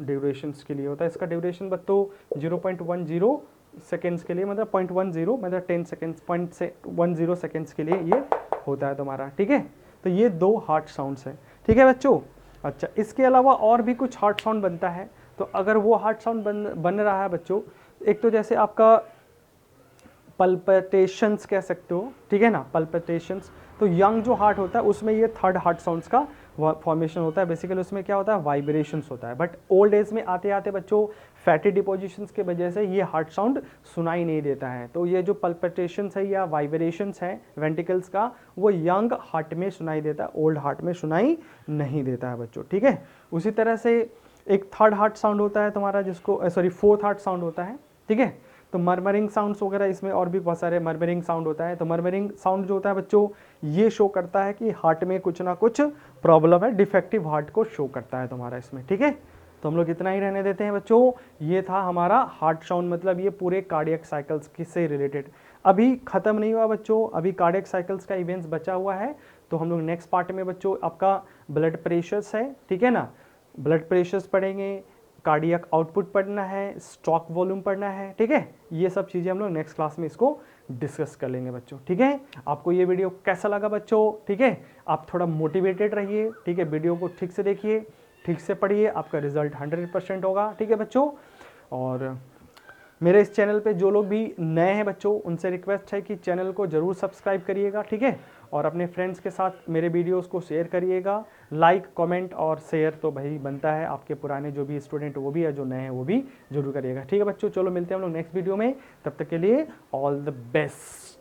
Speaker 1: ड्यूरेशंस के लिए होता है। इसका ड्यूरेशन बच्चों 0.10 सेकेंड्स के लिए, मतलब 0.10 मतलब 10 सेकेंड्स, 0.10 सेकेंड्स के लिए ये होता है तुम्हारा, ठीक है। तो ये दो हार्ट साउंड्स हैं, ठीक है बच्चों। अच्छा, इसके अलावा और भी कुछ हार्ट साउंड बनता है। तो अगर वो हार्ट साउंड बन रहा है बच्चों, एक तो जैसे आपका पल्पिटेशंस कह सकते हो, ठीक है ना, पल्पिटेशंस। तो यंग जो हार्ट होता है उसमें ये थर्ड हार्ट साउंड्स का फॉर्मेशन होता है। बेसिकली उसमें क्या होता है, वाइब्रेशंस होता है। बट ओल्ड एज में आते आते बच्चों फैटी डिपोजिशंस की वजह से ये हार्ट साउंड सुनाई नहीं देता है। तो ये जो पल्पिटेशंस है या वाइब्रेशंस है वेंटिकल्स का, वो यंग हार्ट में सुनाई देता है, ओल्ड हार्ट में सुनाई नहीं देता है बच्चों, ठीक है। उसी तरह से एक थर्ड हार्ट साउंड होता है तुम्हारा, जिसको फोर्थ हार्ट साउंड होता है, ठीक है। तो मर्मरिंग साउंड्स वगैरह, इसमें और भी बहुत सारे मर्मरिंग साउंड होता है। तो मर्मरिंग साउंड जो होता है बच्चों, ये शो करता है कि हार्ट में कुछ ना कुछ प्रॉब्लम है, डिफेक्टिव हार्ट को शो करता है तुम्हारा इसमें, ठीक है। तो हम लोग इतना ही रहने देते हैं बच्चों। ये था हमारा हार्ट साउंड, मतलब ये पूरे कार्डियक साइकिल्स से रिलेटेड। अभी खत्म नहीं हुआ बच्चों, अभी कार्डियक साइकिल्स का इवेंट्स बचा हुआ है। तो हम लोग नेक्स्ट पार्ट में बच्चों आपका ब्लड प्रेशर्स है, ठीक है ना, ब्लड प्रेशर्स पढ़ेंगे, कार्डियक आउटपुट पढ़ना है, स्ट्रोक वॉल्यूम पढ़ना है, ठीक है। ये सब चीज़ें हम लोग नेक्स्ट क्लास में इसको डिस्कस कर लेंगे बच्चों, ठीक है। आपको ये वीडियो कैसा लगा बच्चों, ठीक है। आप थोड़ा मोटिवेटेड रहिए, ठीक है, वीडियो को ठीक से देखिए, ठीक से पढ़िए, आपका रिजल्ट 100% होगा, ठीक है बच्चों। और मेरे इस चैनल पे जो लोग भी नए हैं बच्चों, उनसे रिक्वेस्ट है कि चैनल को ज़रूर सब्सक्राइब करिएगा, ठीक है। और अपने फ्रेंड्स के साथ मेरे वीडियोस को शेयर करिएगा। लाइक, कमेंट और शेयर तो भाई बनता है, आपके पुराने जो भी स्टूडेंट वो भी है, जो नए हैं वो भी जरूर करिएगा, ठीक है बच्चों। चलो मिलते हैं हम लोग नेक्स्ट वीडियो में, तब तक के लिए ऑल द बेस्ट।